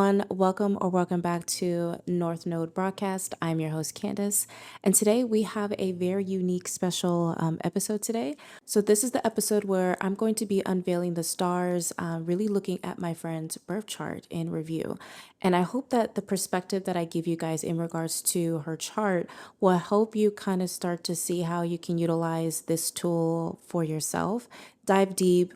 everyone. Welcome back to North Node Broadcast. I'm your host, Kandice, and today we have a very unique special episode today. So this is the episode where I'm going to be unveiling the stars, really looking at my friend's birth chart in review. And I hope that the perspective that I give you guys in regards to her chart will help you kind of start to see how you can utilize this tool for yourself, dive deep,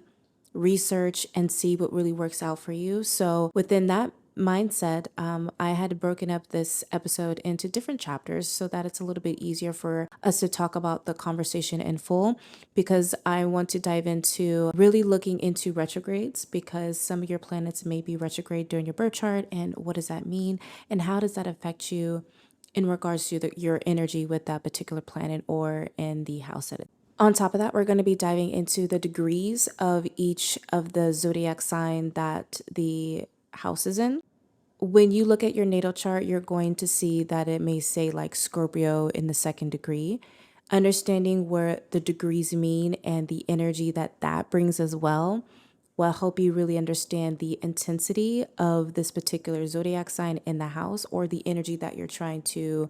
research, and see what really works out for you. So within that mindset, I had broken up this episode into different chapters so that it's a little bit easier for us to talk about the conversation in full, because I want to dive into really looking into retrogrades, because some of your planets may be retrograde during your birth chart, and what does that mean and how does that affect you in regards to your energy with that particular planet or in the house that on top of that, we're going to be diving into the degrees of each of the zodiac sign that the house is in. When you look at your natal chart, you're going to see that it may say like Scorpio in the second degree. Understanding where the degrees mean and the energy that that brings as well will help you really understand the intensity of this particular zodiac sign in the house, or the energy that you're trying to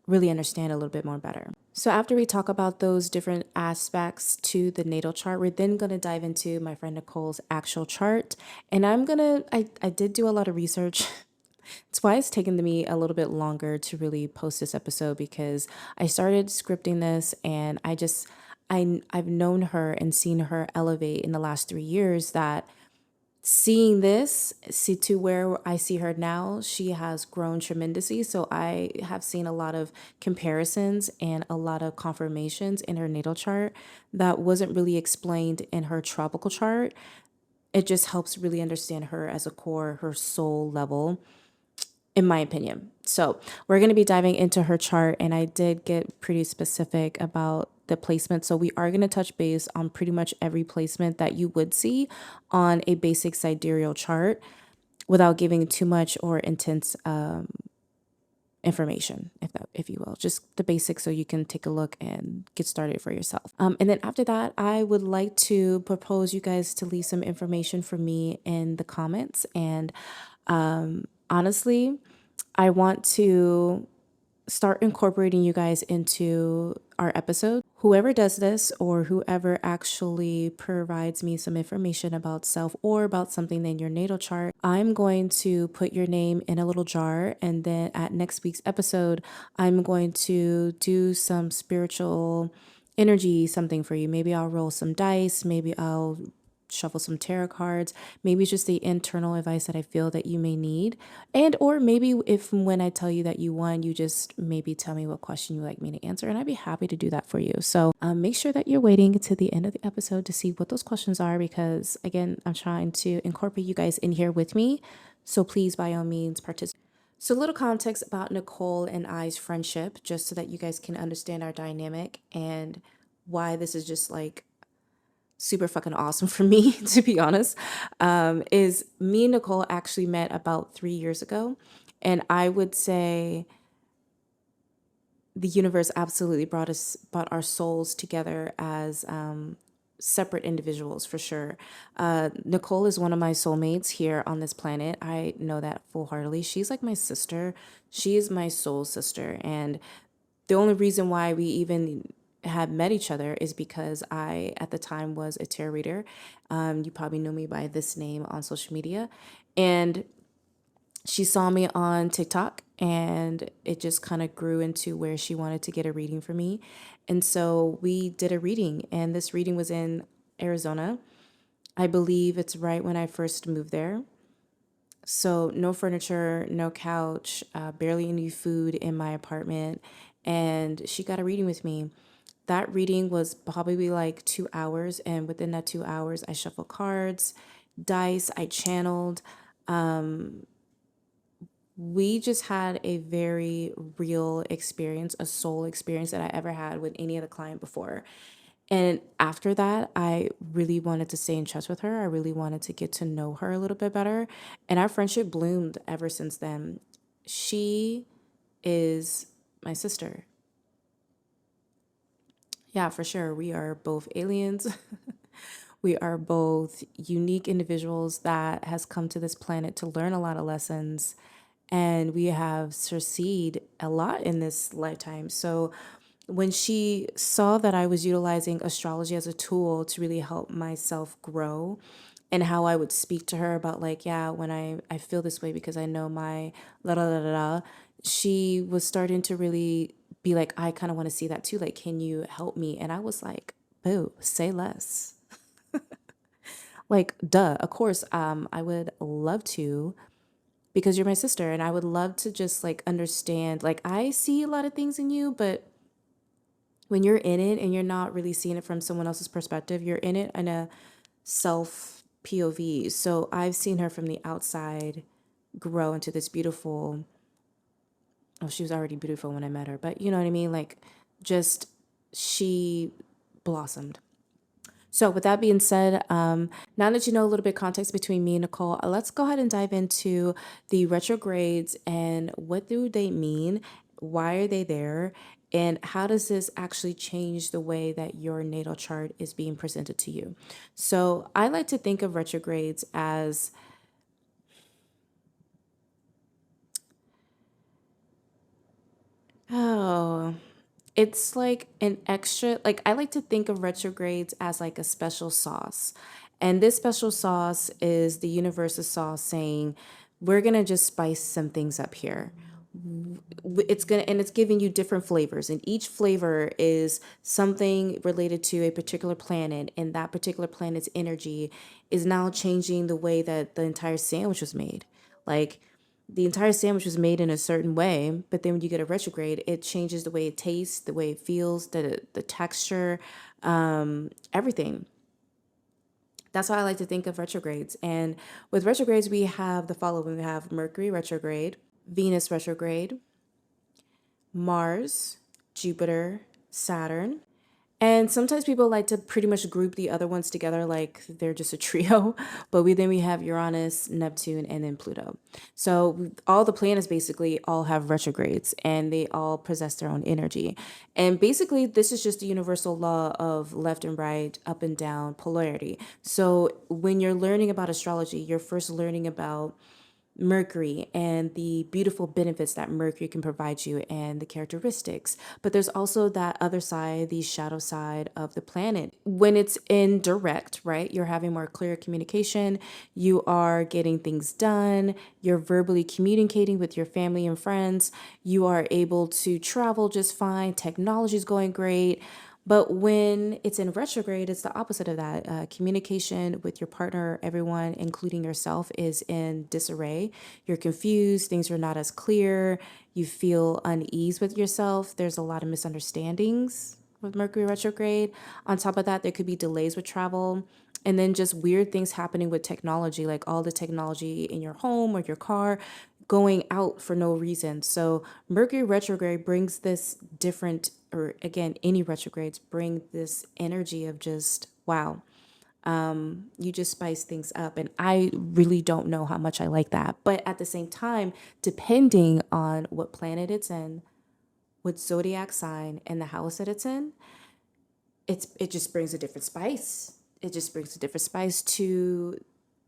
really understand a little bit more better. So after we talk about those different aspects to the natal chart, we're then going to dive into my friend Nicole's actual chart. And I did do a lot of research. That's why it's taken me a little bit longer to really post this episode, because I started scripting this and I've known her and seen her elevate in the last 3 years, that seeing this, see to where I see her now, she has grown tremendously. So I have seen a lot of comparisons and a lot of confirmations in her natal chart that wasn't really explained in her tropical chart. It just helps really understand her as a core, her soul level, in my opinion. So we're going to be diving into her chart, and I did get pretty specific about the placement. So we are going to touch base on pretty much every placement that you would see on a basic sidereal chart without giving too much or intense information, if you will, just the basics so you can take a look and get started for yourself. And then after that, I would like to propose you guys to leave some information for me in the comments. And honestly, I want to start incorporating you guys into our episode. Whoever does this, or whoever actually provides me some information about self or about something in your natal chart, I'm going to put your name in a little jar, and then at next week's episode, I'm going to do some spiritual energy something for you. Maybe I'll roll some dice, maybe I'll shuffle some tarot cards, maybe it's just the internal advice that I feel that you may need. And or maybe if when I tell you that you won, you just maybe tell me what question you'd like me to answer, and I'd be happy to do that for you. So make sure that you're waiting to the end of the episode to see what those questions are, because again, I'm trying to incorporate you guys in here with me. So please, by all means, participate. So a little context about Nicole and I's friendship, just so that you guys can understand our dynamic and why this is just like super fucking awesome for me, to be honest. Is me and Nicole actually met about 3 years ago. And I would say the universe absolutely brought our souls together as separate individuals, for sure. Nicole is one of my soulmates here on this planet. I know that full-heartedly. She's like my sister. She is my soul sister. And the only reason why we even had met each other is because I, at the time, was a tarot reader. You probably know me by this name on social media. And she saw me on TikTok, and it just kind of grew into where she wanted to get a reading for me. And so we did a reading, and this reading was in Arizona. I believe it's right when I first moved there. So no furniture, no couch, barely any food in my apartment. And she got a reading with me. That reading was probably like 2 hours. And within that 2 hours, I shuffled cards, dice, I channeled. We just had a very real experience, a soul experience that I ever had with any other client before. And after that, I really wanted to stay in touch with her. I really wanted to get to know her a little bit better. And our friendship bloomed ever since then. She is my sister. Yeah, for sure. We are both aliens. We are both unique individuals that has come to this planet to learn a lot of lessons, and we have succeed a lot in this lifetime. So when she saw that I was utilizing astrology as a tool to really help myself grow, and how I would speak to her about, like, yeah, when I feel this way because I know my la da da da da, she was starting to really be like, I kind of want to see that too. Like, can you help me? And I was like, boo, say less. Like, duh, of course, I would love to, because you're my sister, and I would love to just like understand. Like, I see a lot of things in you, but when you're in it and you're not really seeing it from someone else's perspective, you're in it in a self POV. So I've seen her from the outside grow into this beautiful, oh, she was already beautiful when I met her, but you know what I mean? Like, just she blossomed. So, with that being said, now that you know a little bit context between me and Nicole, let's go ahead and dive into the retrogrades and what do they mean? Why are they there? And how does this actually change the way that your natal chart is being presented to you? So, I like to think of retrogrades as, oh, it's like an extra, like, I like to think of retrogrades as like a special sauce. And this special sauce is the universe's sauce saying, we're going to just spice some things up here. It's going to, and it's giving you different flavors. And each flavor is something related to a particular planet. And that particular planet's energy is now changing the way that the entire sandwich was made. Like, the entire sandwich was made in a certain way, but then when you get a retrograde, it changes the way it tastes, the way it feels, the texture, everything. That's how I like to think of retrogrades. And with retrogrades, we have the following: we have Mercury retrograde, Venus retrograde, Mars, Jupiter, Saturn. And sometimes people like to pretty much group the other ones together like they're just a trio. But we have Uranus, Neptune, and then Pluto. So all the planets basically all have retrogrades and they all possess their own energy. And basically this is just the universal law of left and right, up and down, polarity. So when you're learning about astrology, you're first learning about Mercury and the beautiful benefits that Mercury can provide you and the characteristics. But there's also that other side, the shadow side of the planet. When it's in direct, right, you're having more clear communication, you are getting things done, you're verbally communicating with your family and friends, you are able to travel just fine, technology's going great. But when it's in retrograde, it's the opposite of that. Communication with your partner, everyone, including yourself, is in disarray. You're confused, things are not as clear, you feel unease with yourself. There's a lot of misunderstandings with Mercury retrograde. On top of that, there could be delays with travel. And then just weird things happening with technology, like all the technology in your home or your car going out for no reason. So Mercury retrograde brings this different, or again, any retrogrades bring this energy of just, wow, you just spice things up. And I really don't know how much I like that. But at the same time, depending on what planet it's in, what zodiac sign, and the house that it's in, it just brings a different spice. It just brings a different spice to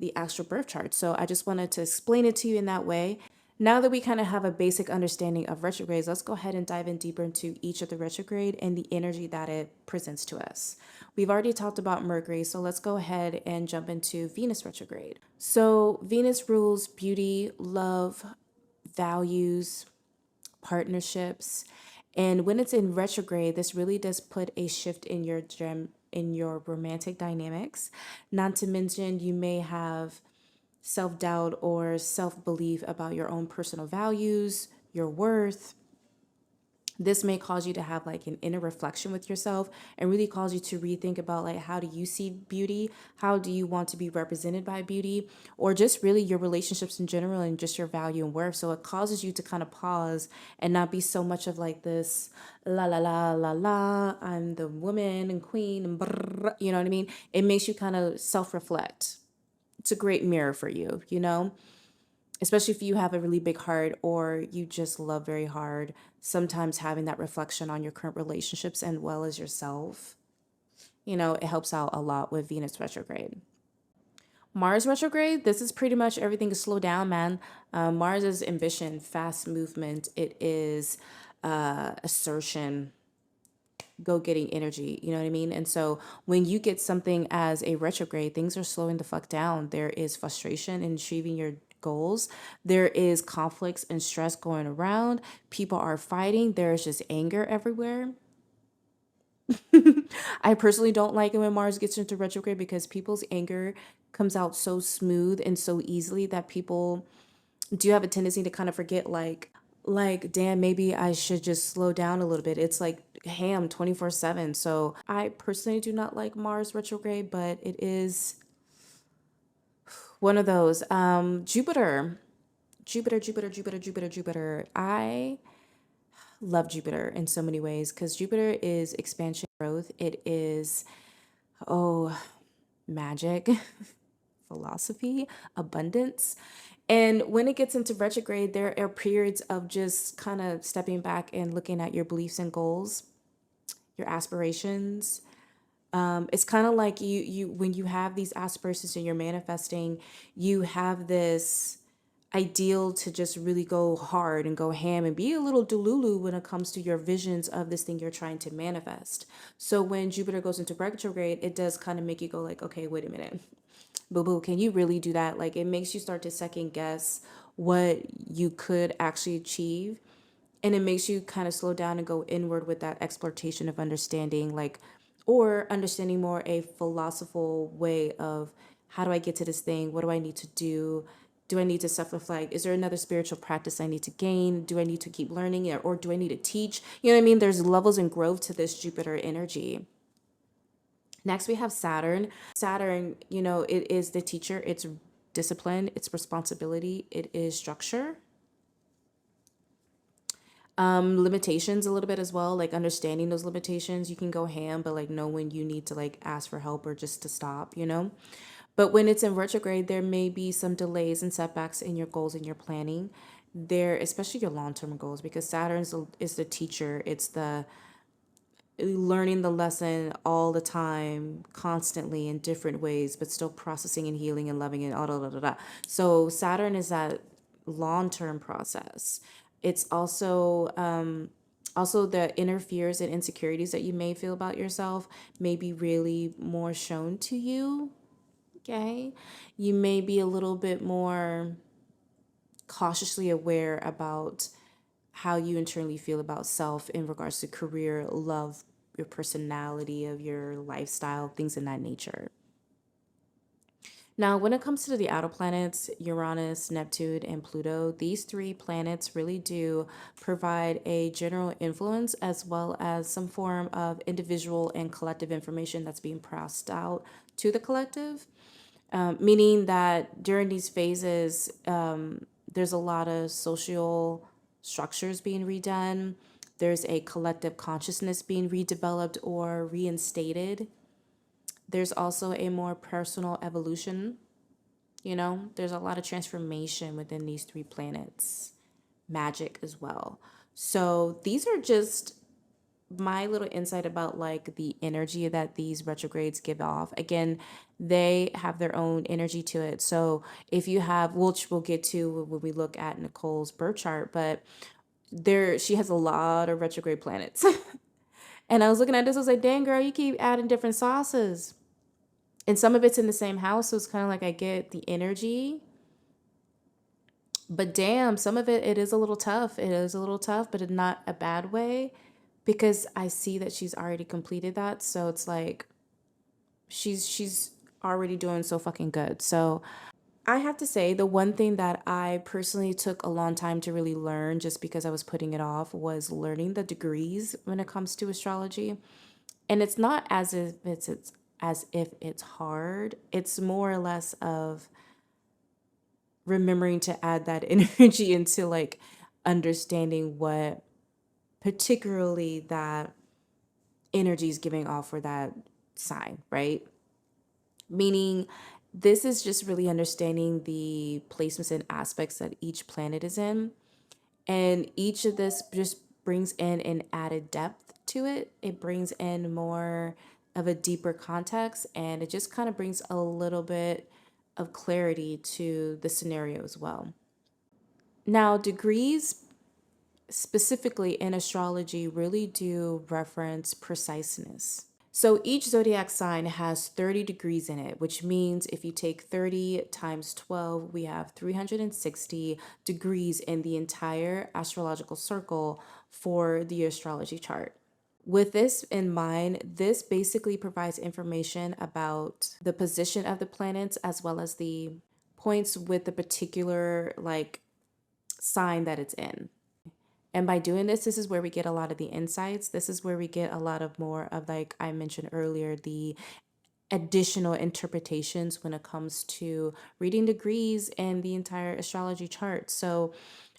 the astral birth chart. So I just wanted to explain it to you in that way. Now that we kind of have a basic understanding of retrogrades, let's go ahead and dive in deeper into each of the retrograde and the energy that it presents to us. We've already talked about Mercury, so let's go ahead and jump into Venus retrograde. So Venus rules beauty, love, values, partnerships. And when it's in retrograde, this really does put a shift in your in your romantic dynamics. Not to mention, you may have self doubt or self belief about your own personal values, your worth. This may cause you to have like an inner reflection with yourself and really cause you to rethink about, like, how do you see beauty? How do you want to be represented by beauty? Or just really your relationships in general and just your value and worth. So it causes you to kind of pause and not be so much of like this la la la la la, I'm the woman and queen and brrr, you know what I mean? It makes you kind of self-reflect. It's a great mirror for you, you know? Especially if you have a really big heart or you just love very hard. Sometimes having that reflection on your current relationships and well as yourself it helps out a lot with Venus retrograde. Mars retrograde, this is pretty much everything is slow down, man. Mars is ambition, fast movement. It is assertion, go getting energy. You know what I mean? And so when you get something as a retrograde, things are slowing the fuck down. There is frustration in achieving your goals. There is conflicts and stress going around. People are fighting. There's just anger everywhere. I personally don't like it when Mars gets into retrograde because people's anger comes out so smooth and so easily that people do have a tendency to kind of forget damn, maybe I should just slow down a little bit. It's like ham 24/7. So I personally do not like Mars retrograde, but it is one of those. Jupiter. I love Jupiter in so many ways because Jupiter is expansion growth. It is, oh, magic, philosophy, abundance. And when it gets into retrograde, there are periods of just kind of stepping back and looking at your beliefs and goals, your aspirations. It's kind of like you when you have these aspirations and you're manifesting, you have this ideal to just really go hard and go ham and be a little delulu when it comes to your visions of this thing you're trying to manifest. So when Jupiter goes into retrograde, it does kind of make you go like, okay, wait a minute. Boo boo, can you really do that? Like it makes you start to second guess what you could actually achieve. And it makes you kind of slow down and go inward with that exploration of understanding, like, or understanding more a philosophical way of how do I get to this thing? What do I need to do? Do I need to self reflect? Is there another spiritual practice I need to gain? Do I need to keep learning it? Or do I need to teach? You know what I mean? There's levels and growth to this Jupiter energy. Next, we have Saturn. Saturn, it is the teacher, it's discipline, it's responsibility, it is structure. Limitations a little bit as well, like understanding those limitations. You can go ham, but like know when you need to like ask for help or just to stop. But when it's in retrograde, there may be some delays and setbacks in your goals and your planning. There, especially your long-term goals, because is the teacher. It's the learning the lesson all the time, constantly in different ways, but still processing and healing and loving and all da, da, da, da. So Saturn is that long-term process. It's also the inner fears and insecurities that you may feel about yourself may be really more shown to you. Okay. You may be a little bit more cautiously aware about how you internally feel about self in regards to career, love, your personality, of your lifestyle, things in that nature. Now, when it comes to the outer planets, Uranus, Neptune, and Pluto, these three planets really do provide a general influence as well as some form of individual and collective information that's being passed out to the collective. Meaning that during these phases, there's a lot of social structures being redone. There's a collective consciousness being redeveloped or reinstated. There's also a more personal evolution. There's a lot of transformation within these three planets, magic as well. So these are just my little insight about like the energy that these retrogrades give off. Again, they have their own energy to it. So if you have, which we'll get to when we look at Nicole's birth chart, but she has a lot of retrograde planets. And I was looking at this, I was like, dang girl, you keep adding different sauces. And some of it's in the same house, so it's kind of like I get the energy. But damn, some of it is a little tough. It is a little tough, but in not a bad way, because I see that she's already completed that. So it's like she's already doing so fucking good. So I have to say the one thing that I personally took a long time to really learn just because I was putting it off was learning the degrees when it comes to astrology. And it's not as if it's hard. It's more or less of remembering to add that energy into like understanding what particularly that energy is giving off for that sign, right? Meaning this is just really understanding the placements and aspects that each planet is in. And each of this just brings in an added depth to it. It brings in more of a deeper context, and it just kind of brings a little bit of clarity to the scenario as well. Now, degrees specifically in astrology really do reference preciseness. So each zodiac sign has 30 degrees in it, which means if you take 30 times 12, we have 360 degrees in the entire astrological circle for the astrology chart. With this in mind, this basically provides information about the position of the planets as well as the points with the particular sign that it's in. And by doing this, this is where we get a lot of the insights. This is where we get a lot of more of, like I mentioned earlier, the additional interpretations when it comes to reading degrees and the entire astrology chart. So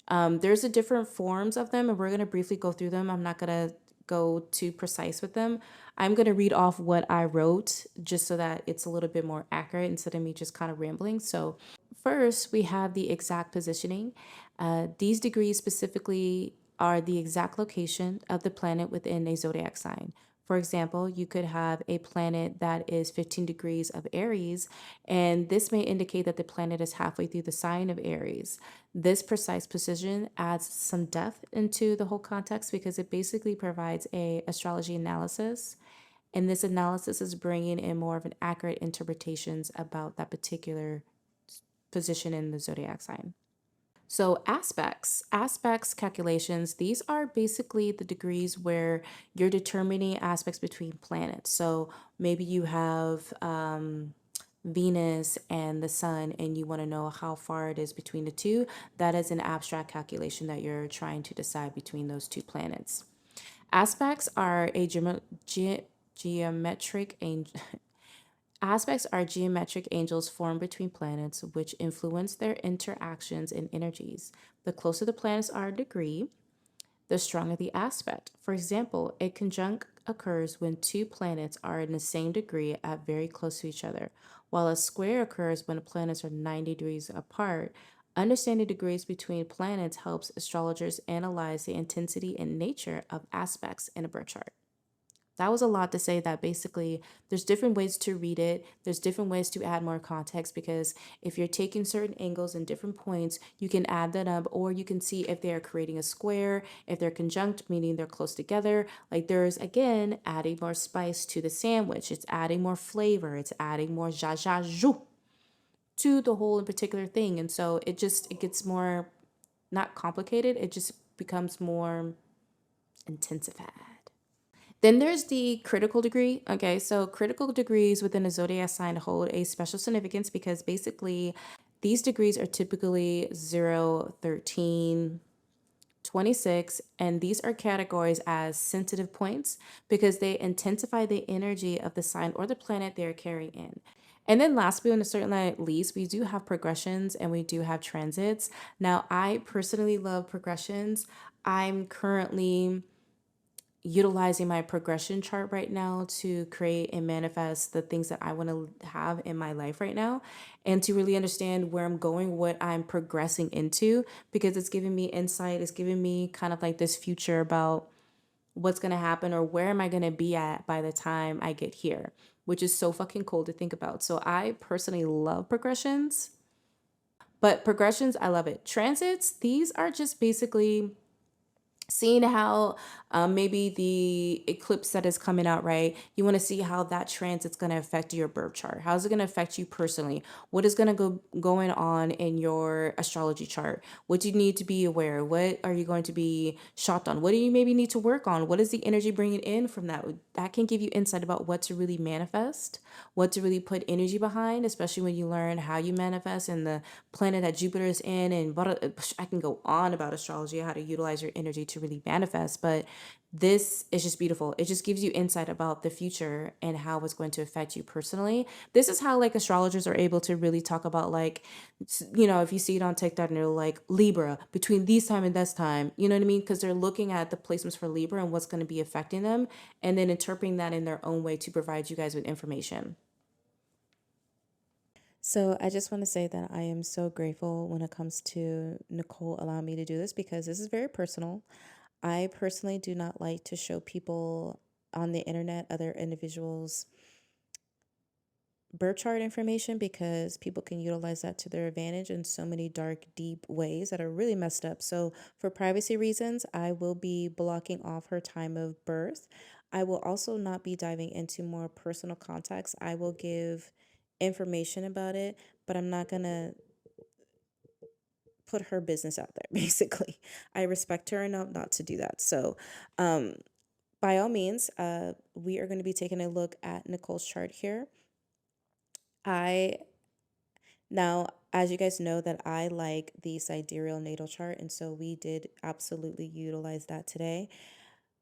there's a different forms of them, and we're going to briefly go through them. I'm not going to go too precise with them. I'm going to read off what I wrote just so that it's a little bit more accurate instead of me just kind of rambling. So first, we have the exact positioning. These degrees specifically are the exact location of the planet within a zodiac sign. For example, you could have a planet that is 15 degrees of Aries, and this may indicate that the planet is halfway through the sign of Aries. This precise precision adds some depth into the whole context because it basically provides a astrology analysis, and this analysis is bringing in more of an accurate interpretations about that particular position in the zodiac sign. So aspects calculations, these are basically the degrees where you're determining aspects between planets. So maybe you have Venus and the sun, and you want to know how far it is between the two. That is an abstract calculation that you're trying to decide between those two planets. Aspects are a geometric Aspects are geometric angles formed between planets, which influence their interactions and energies. The closer the planets are a degree, the stronger the aspect. For example, a conjunct occurs when two planets are in the same degree at very close to each other, while a square occurs when the planets are 90 degrees apart. Understanding degrees between planets helps astrologers analyze the intensity and nature of aspects in a birth chart. That was a lot to say that basically there's different ways to read it. There's different ways to add more context because if you're taking certain angles and different points, you can add that up, or you can see if they're creating a square, if they're conjunct, meaning they're close together. Like there's again adding more spice to the sandwich. It's adding more flavor. It's adding more zha to the whole in particular thing. And so it gets more not complicated. It just becomes more intensified. Then there's the critical degree. Okay, so critical degrees within a zodiac sign hold a special significance because basically these degrees are typically 0, 13, 26, and these are categorized as sensitive points because they intensify the energy of the sign or the planet they're carrying in. And then last but not certain at least, we do have progressions and we do have transits. Now, I personally love progressions. I'm currently utilizing my progression chart right now to create and manifest the things that I want to have in my life right now and to really understand where I'm going, what I'm progressing into, because it's giving me insight. It's giving me kind of like this future about what's going to happen or where am I going to be at by the time I get here, which is so fucking cool to think about. So I personally love progressions, but progressions, I love it. Transits, these are just basically seeing how maybe the eclipse that is coming out, right? You want to see how that transit's going to affect your birth chart. How's it going to affect you personally? What is going to go going on in your astrology chart? What do you need to be aware? What are you going to be shocked on? What do you maybe need to work on? What is the energy bringing in from that? That can give you insight about what to really manifest, what to really put energy behind, especially when you learn how you manifest and the planet that Jupiter is in. And I can go on about astrology, how to utilize your energy to really manifest, but this is just beautiful. It just gives you insight about the future and how it's going to affect you personally. This is how like astrologers are able to really talk about like, if you see it on TikTok and they're like Libra between these time and this time, you know what I mean? Because they're looking at the placements for Libra and what's going to be affecting them and then interpreting that in their own way to provide you guys with information. So I just want to say that I am so grateful when it comes to Nicole allowing me to do this because this is very personal. I personally do not like to show people on the internet other individuals' birth chart information because people can utilize that to their advantage in so many dark, deep ways that are really messed up. So, for privacy reasons, I will be blocking off her time of birth. I will also not be diving into more personal context. I will give information about it, but I'm not going to put her business out there, basically. I respect her enough not to do that. So, by all means, we are going to be taking a look at Nicole's chart here. I Now, as you guys know, that I like the sidereal natal chart, and so we did absolutely utilize that today.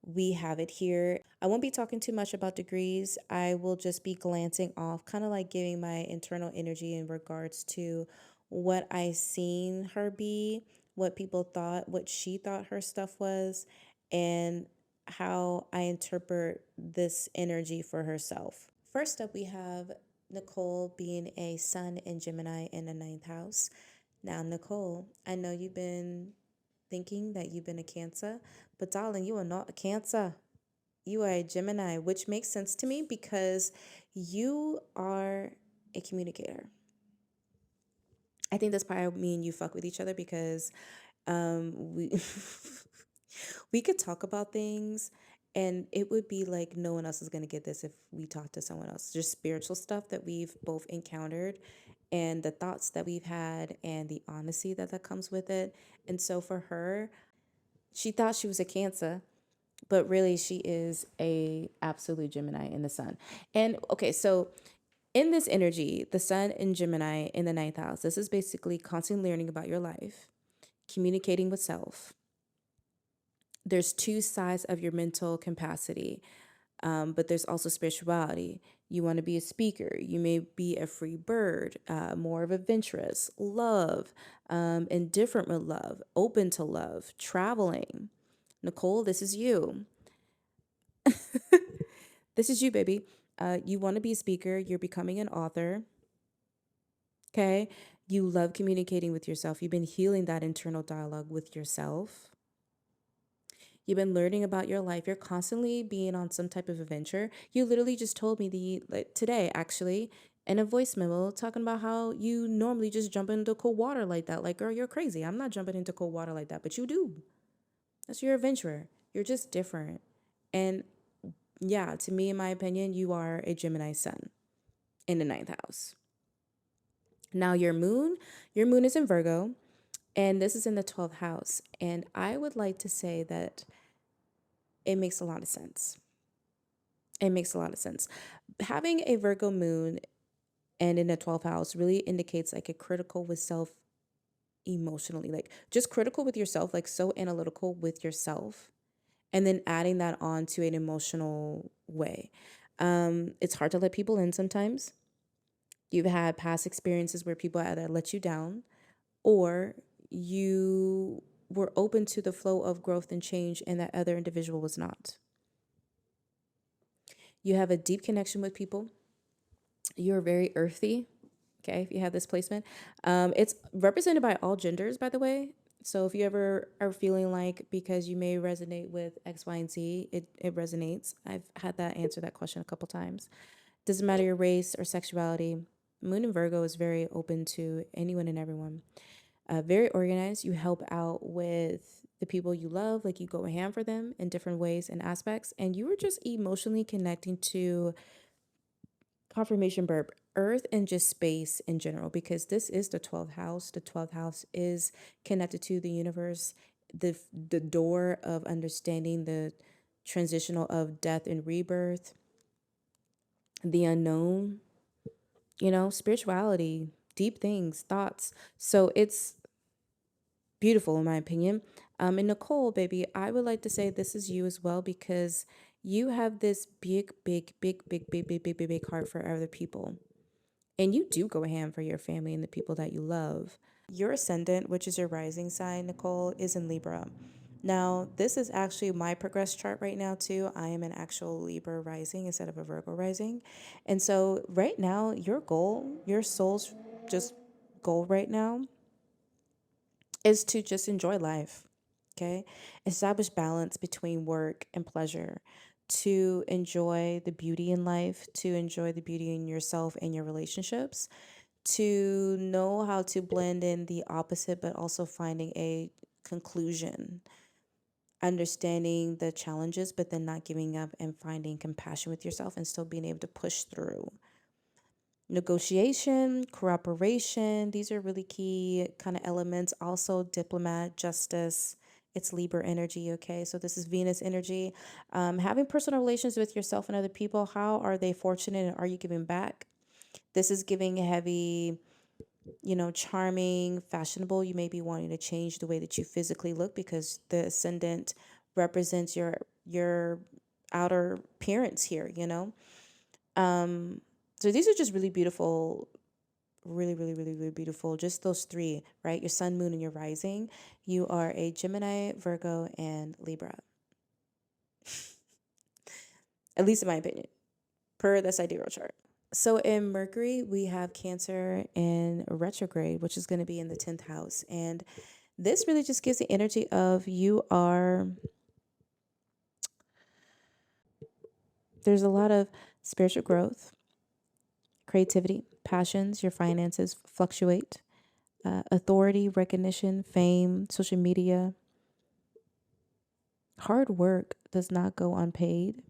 We have it here. I won't be talking too much about degrees. I will just be glancing off, kind of like giving my internal energy in regards to what I seen her be, what people thought, what she thought her stuff was, and how I interpret this energy for herself. First up, we have Nicole being a sun in Gemini in the ninth house. Now, Nicole, I know you've been thinking that you've been a Cancer, but darling, you are not a Cancer. You are a Gemini, which makes sense to me because you are a communicator. I think that's probably me and you fuck with each other because we we could talk about things and it would be like no one else is going to get this if we talk to someone else. Just spiritual stuff that we've both encountered and the thoughts that we've had and the honesty that comes with it. And so for her, she thought she was a Cancer, but really she is a absolute Gemini in the sun. And okay, so in this energy, the sun in Gemini in the ninth house, this is basically constantly learning about your life, communicating with self. There's two sides of your mental capacity, but there's also spirituality. You want to be a speaker. You may be a free bird, more of adventurous, love, indifferent with love, open to love, traveling. Nicole, this is you. This is you, baby. You want to be a speaker. You're becoming an author. Okay. You love communicating with yourself. You've been healing that internal dialogue with yourself. You've been learning about your life. You're constantly being on some type of adventure. You literally just told me today, actually, in a voice memo, talking about how you normally just jump into cold water like that. Like, girl, you're crazy. I'm not jumping into cold water like that, but you do. That's your adventurer. You're just different. And yeah, to me, in my opinion, you are a Gemini sun in the ninth house. Now, your moon is in Virgo, and this is in the 12th house. And I would like to say that it makes a lot of sense. It makes a lot of sense. Having a Virgo moon and in the 12th house really indicates like a critical with self emotionally, like just critical with yourself, like so analytical with yourself, and then adding that on to an emotional way. It's hard to let people in sometimes. You've had past experiences where people either let you down or you were open to the flow of growth and change and that other individual was not. You have a deep connection with people. You're very earthy. Okay, if you have this placement, it's represented by all genders, by the way. So if you ever are feeling like because you may resonate with X, Y, and Z, it resonates. I've had that answer that question a couple times. Doesn't matter your race or sexuality. Moon in Virgo is very open to anyone and everyone. Very organized. You help out with the people you love, like you go hand for them in different ways and aspects. And you were just emotionally connecting to confirmation burp, earth and just space in general, because this is the 12th house. The 12th house is connected to the universe, the door of understanding the transitional of death and rebirth, the unknown, spirituality, deep things, thoughts. So it's beautiful in my opinion. And Nicole, baby, I would like to say this is you as well because you have this big, big, big, big, big, big, big, big, big heart for other people. And you do go ham for your family and the people that you love. Your ascendant, which is your rising sign, Nicole, is in Libra. Now, this is actually my progress chart right now, too. I am an actual Libra rising instead of a Virgo rising. And so, right now, your goal, your soul's just goal right now is to just enjoy life. Okay. Establish balance between work and pleasure. to enjoy the beauty in life, to enjoy the beauty in yourself and your relationships, to know how to blend in the opposite, but also finding a conclusion, understanding the challenges, but then not giving up and finding compassion with yourself and still being able to push through. Negotiation, cooperation, these are really key kind of elements. Also, diplomat, justice. It's Libra energy, okay? So this is Venus energy. Having personal relations with yourself and other people, how are they fortunate and are you giving back? This is giving heavy, charming, fashionable. You may be wanting to change the way that you physically look because the ascendant represents your outer appearance here, so these are just really beautiful, really, really, really, really beautiful. Just those three, right? Your sun, moon, and your rising. You are a Gemini, Virgo, and Libra. At least in my opinion, per the sidereal chart. So in Mercury, we have Cancer in retrograde, which is going to be in the 10th house. And this really just gives the energy of there's a lot of spiritual growth, creativity, passions, your finances fluctuate, authority, recognition, fame, social media. Hard work does not go unpaid.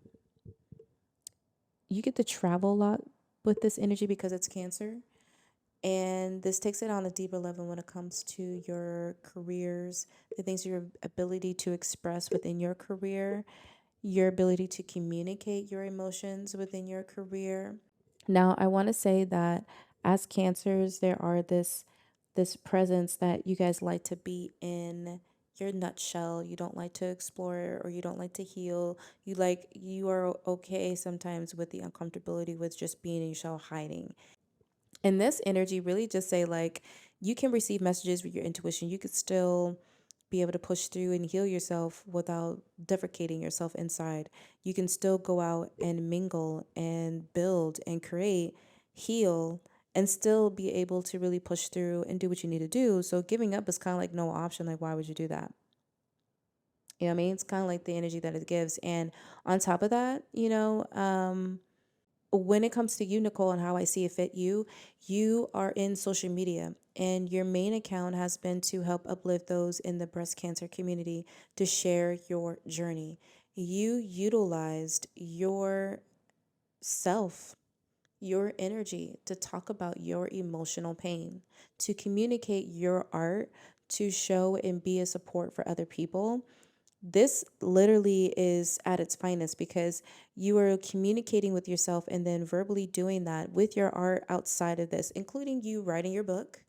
You get to travel a lot with this energy because it's Cancer. And this takes it on a deeper level when it comes to your careers, the things, your ability to express within your career, your ability to communicate your emotions within your career. Now, I want to say that as Cancers, there are this presence that you guys like to be in your nutshell. You don't like to explore or you don't like to heal. You are okay sometimes with the uncomfortability with just being in your shell, hiding. And this energy really just say like you can receive messages with your intuition. You could still be able to push through and heal yourself without defecating yourself inside. You can still go out and mingle and build and create, heal, and still be able to really push through and do what you need to do. So giving up is kind of like no option. Like, why would you do that? You know what I mean? It's kind of like the energy that it gives. And on top of that, when it comes to you, Nicole, and how I see it fit you, you are in social media and your main account has been to help uplift those in the breast cancer community to share your journey. You utilized your self, your energy to talk about your emotional pain, to communicate your art, to show and be a support for other people. This literally is at its finest because you are communicating with yourself and then verbally doing that with your art outside of this, including you writing your book,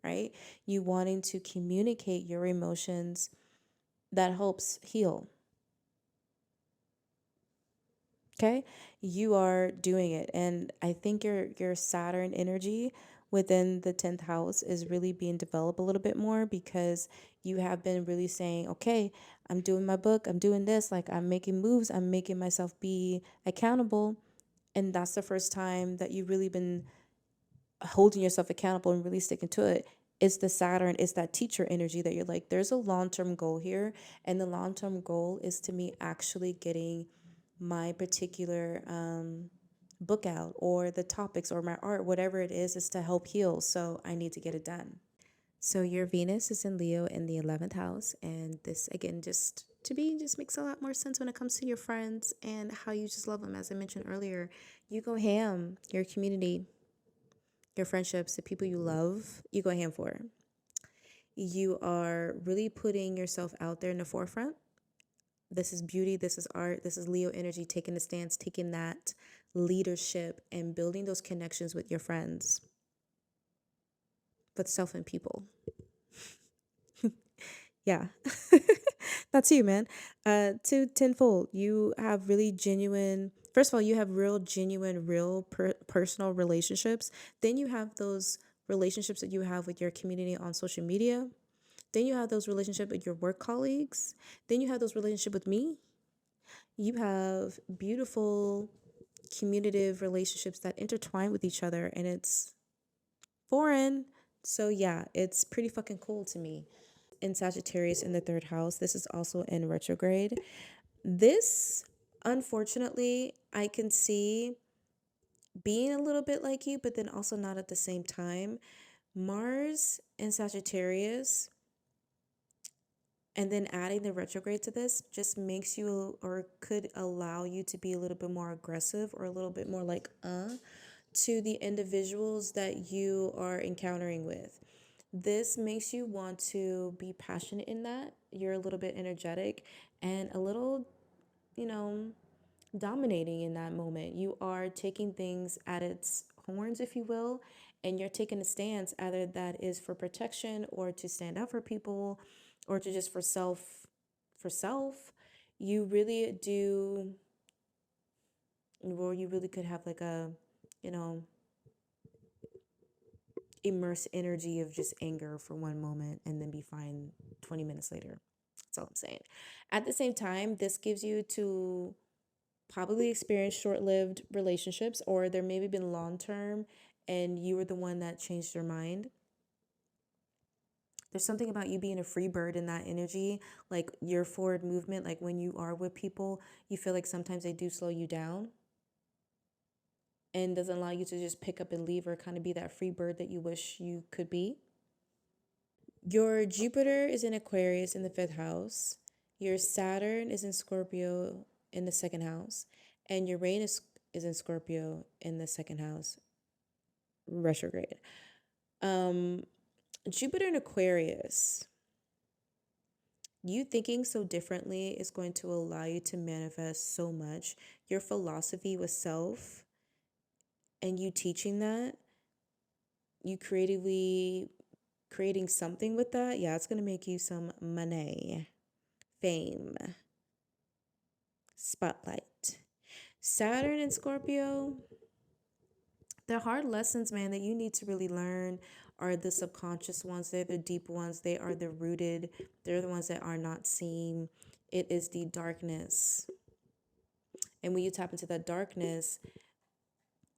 right? You wanting to communicate your emotions that helps heal. Okay? You are doing it. And I think your Saturn energy within the 10th house is really being developed a little bit more because you have been really saying, okay, I'm doing my book, I'm doing this, like I'm making moves, I'm making myself be accountable. And that's the first time that you've really been holding yourself accountable and really sticking to it. It's the Saturn, it's that teacher energy that you're like, there's a long-term goal here. And the long-term goal is to me actually getting my particular book out or the topics or my art, whatever it is to help heal. So I need to get it done. So your Venus is in Leo in the 11th house. And this, again, just to be, just makes a lot more sense when it comes to your friends and how you just love them. As I mentioned earlier, you go ham, your community, your friendships, the people you love, you go ham for. You are really putting yourself out there in the forefront. This is beauty, this is art, this is Leo energy, taking a stance, taking that leadership and building those connections with your friends, with self and people. Yeah. That's you, man. To tenfold, you have really genuine, first of all, you have real, genuine, real personal relationships. Then you have those relationships that you have with your community on social media. Then you have those relationships with your work colleagues. Then you have those relationships with me. You have beautiful commutative relationships that intertwine with each other and it's foreign. So yeah, it's pretty fucking cool to me. In Sagittarius in the 3rd house, this is also in retrograde. This Unfortunately, I can see being a little bit like you, but then also not at the same time. Mars and Sagittarius, and then adding the retrograde to this just makes you or could allow you to be a little bit more aggressive or a little bit more like to the individuals that you are encountering with. This makes you want to be passionate in that. You're a little bit energetic and a little, you know, dominating in that moment. You are taking things at its horns, if you will, and you're taking a stance, either that is for protection or to stand up for people or to just for self. You really do, or you really could have like a, you know, immerse energy of just anger for one moment and then be fine 20 minutes later. That's all I'm saying. At the same time, this gives you to probably experience short-lived relationships, or there maybe been long-term and you were the one that changed your mind. There's something about you being a free bird in that energy, like your forward movement, like when you are with people, you feel like sometimes they do slow you down and doesn't allow you to just pick up and leave or kind of be that free bird that you wish you could be. Your Jupiter is in Aquarius in the 5th house. Your Saturn is in Scorpio in the 2nd house. And Uranus is in Scorpio in the 2nd house, retrograde. Jupiter in Aquarius. You thinking so differently is going to allow you to manifest so much. Your philosophy with self and you teaching that, you creatively creating something with that, yeah, it's going to make you some money, fame, spotlight. Saturn and Scorpio, they're hard lessons, man, that you need to really learn are the subconscious ones. They're the deep ones. They are the rooted. They're the ones that are not seen. It is the darkness. And when you tap into that darkness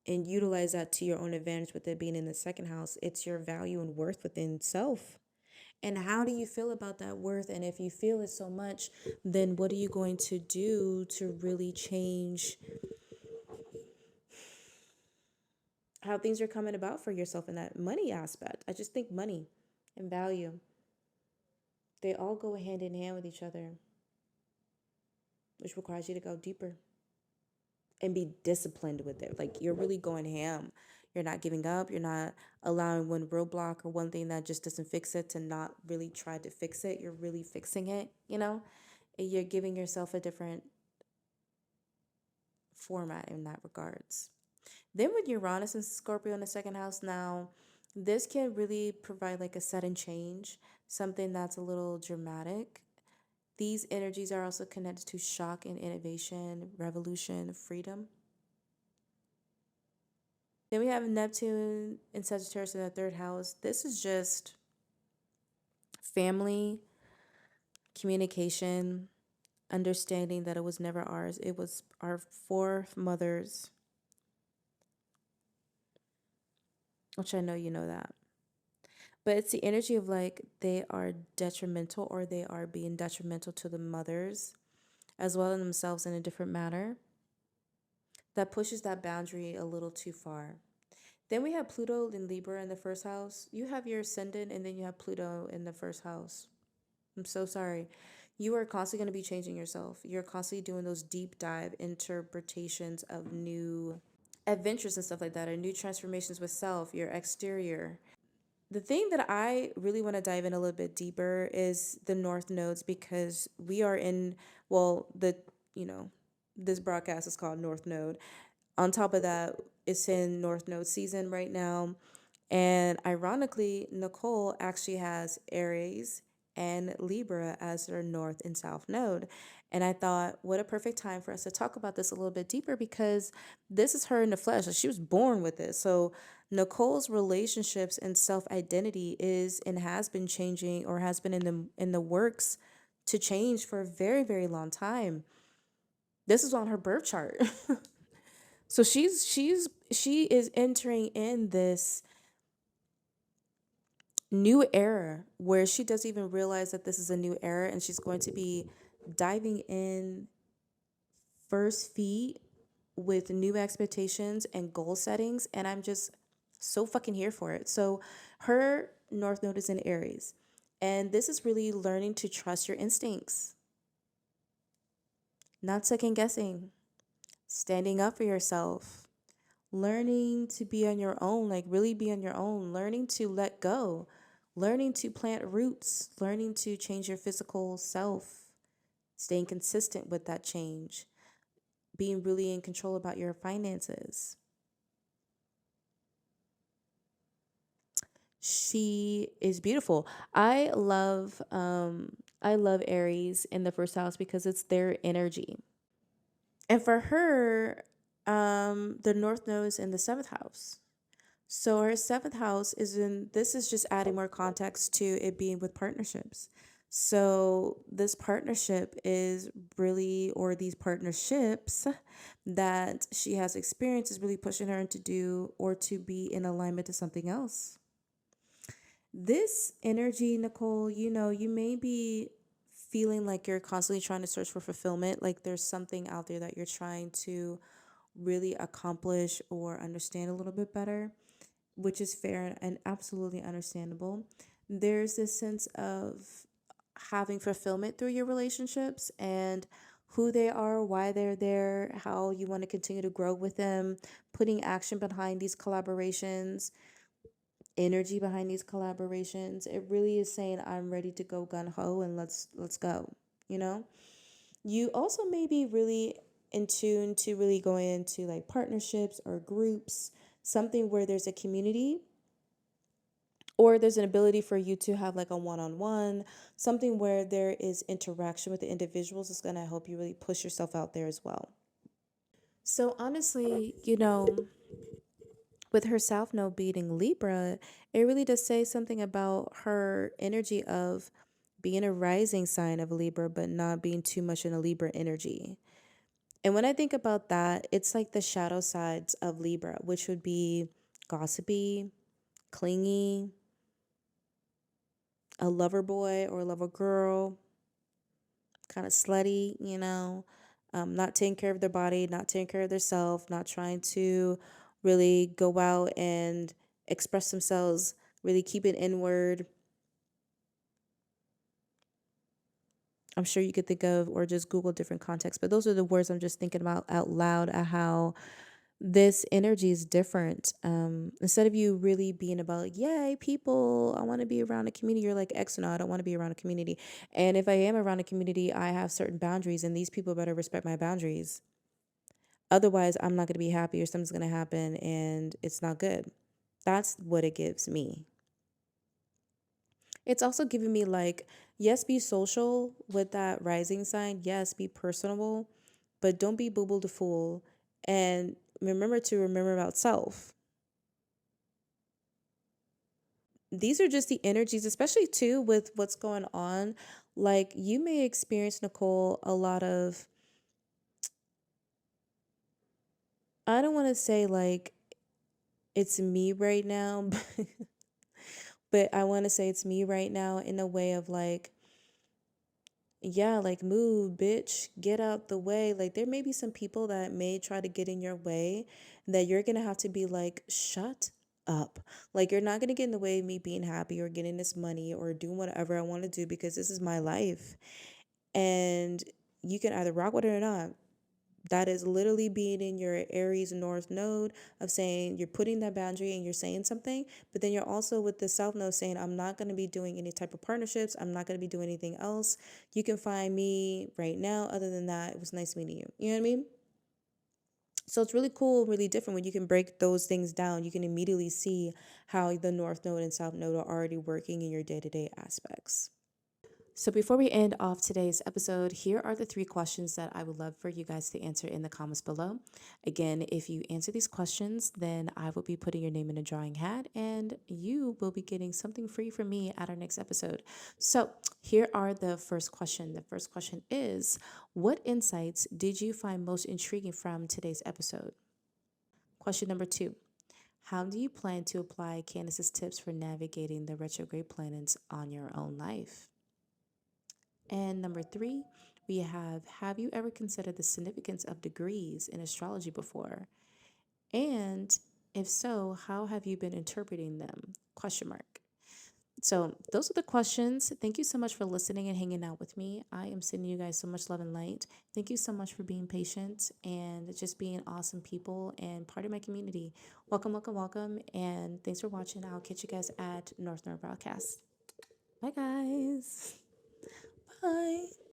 and utilize that to your own advantage with it being in the 2nd house, it's your value and worth within self. And how do you feel about that worth? And if you feel it so much, then what are you going to do to really change how things are coming about for yourself in that money aspect? I just think money and value, they all go hand in hand with each other, which requires you to go deeper and be disciplined with it. Like you're really going ham. You're not giving up. You're not allowing one roadblock or one thing that just doesn't fix it to not really try to fix it. You're really fixing it, you know? And you're giving yourself a different format in that regards. Then with Uranus and Scorpio in the 2nd house, now this can really provide like a sudden change, something that's a little dramatic. These energies are also connected to shock and innovation, revolution, freedom. Then we have Neptune and Sagittarius in the 3rd house. This is just family, communication, understanding that it was never ours. It was our foremothers, which I know you know that. But it's the energy of like they are detrimental or they are being detrimental to the mothers as well as themselves in a different manner that pushes that boundary a little too far. Then we have Pluto in Libra in the 1st house. You have your ascendant and then you have Pluto in the 1st house. I'm so sorry. You are constantly going to be changing yourself. You're constantly doing those deep dive interpretations of new adventures and stuff like that, or new transformations with self, your exterior. The thing that I really want to dive in a little bit deeper is the North nodes because we are in, well, this broadcast is called North Node. On top of that, it's in North Node season right now. And ironically, Nicole actually has Aries and Libra as their North and South node. And I thought, what a perfect time for us to talk about this a little bit deeper because this is her in the flesh. She was born with it. So Nicole's relationships and self-identity is and has been changing or has been in the works to change for a very, very long time. This is on her birth chart. So she is entering in this new era where she doesn't even realize that this is a new era and she's going to be diving in first feet with new expectations and goal settings, and I'm just so fucking here for it. So her North Node is in Aries, and this is really learning to trust your instincts, not second guessing, standing up for yourself, learning to be on your own, like really be on your own, learning to let go, learning to plant roots, learning to change your physical self, staying consistent with that change, being really in control about your finances. She is beautiful. I love Aries in the first house because it's their energy. And for her, the North Node is in the seventh house. So her seventh house is in, this is just adding more context to it being with partnerships. So this partnership is really, or these partnerships that she has experienced is really pushing her to do or to be in alignment to something else. This energy, Nicole, you may be feeling like you're constantly trying to search for fulfillment, like there's something out there that you're trying to really accomplish or understand a little bit better, which is fair and absolutely understandable. There's this sense of having fulfillment through your relationships and who they are, why they're there, how you want to continue to grow with them, putting action behind these collaborations, energy behind these collaborations. It really is saying I'm ready to go gun ho and let's go, you know? You also may be really in tune to really going into like partnerships or groups, something where there's a community or there's an ability for you to have like a one-on-one, something where there is interaction with the individuals is going to help you really push yourself out there as well. So honestly, with her South Node being Libra, it really does say something about her energy of being a rising sign of Libra, but not being too much in a Libra energy. And when I think about that, it's like the shadow sides of Libra, which would be gossipy, clingy, a lover boy or a lover girl, kind of slutty, not taking care of their body, not taking care of their self, not trying to really go out and express themselves, really keep it inward. I'm sure you could think of or just Google different contexts, but those are the words I'm just thinking about out loud at how this energy is different. Instead of you really being about, yay, people, I want to be around a community, you're like, X, no, I don't want to be around a community. And if I am around a community, I have certain boundaries, and these people better respect my boundaries. Otherwise, I'm not going to be happy or something's going to happen and it's not good. That's what it gives me. It's also giving me like, yes, be social with that rising sign. Yes, be personable, but don't be boo boo the fool. And remember about self. These are just the energies, especially too with what's going on. Like you may experience, Nicole, a lot of, I don't want to say like it's me right now, but I want to say it's me right now in a way of like, yeah, like move, bitch, get out the way. Like there may be some people that may try to get in your way that you're going to have to be like, shut up. Like you're not going to get in the way of me being happy or getting this money or doing whatever I want to do because this is my life. And you can either rock with it or not. That is literally being in your Aries North Node of saying you're putting that boundary and you're saying something, but then you're also with the South Node saying, I'm not going to be doing any type of partnerships. I'm not going to be doing anything else. You can find me right now. Other than that, it was nice meeting you. You know what I mean? So it's really cool, really different when you can break those things down. You can immediately see how the North Node and South Node are already working in your day-to-day aspects. So before we end off today's episode, here are the 3 questions that I would love for you guys to answer in the comments below. Again, if you answer these questions, then I will be putting your name in a drawing hat and you will be getting something free from me at our next episode. So here are the first question. The first question is, what insights did you find most intriguing from today's episode? Question number 2. How do you plan to apply Kandice's tips for navigating the retrograde planets on your own life? And number 3, we have you ever considered the significance of degrees in astrology before? And if so, how have you been interpreting them? Question mark. So those are the questions. Thank you so much for listening and hanging out with me. I am sending you guys so much love and light. Thank you so much for being patient and just being awesome people and part of my community. Welcome, welcome, welcome. And thanks for watching. I'll catch you guys at North Broadcast. Bye, guys. Bye.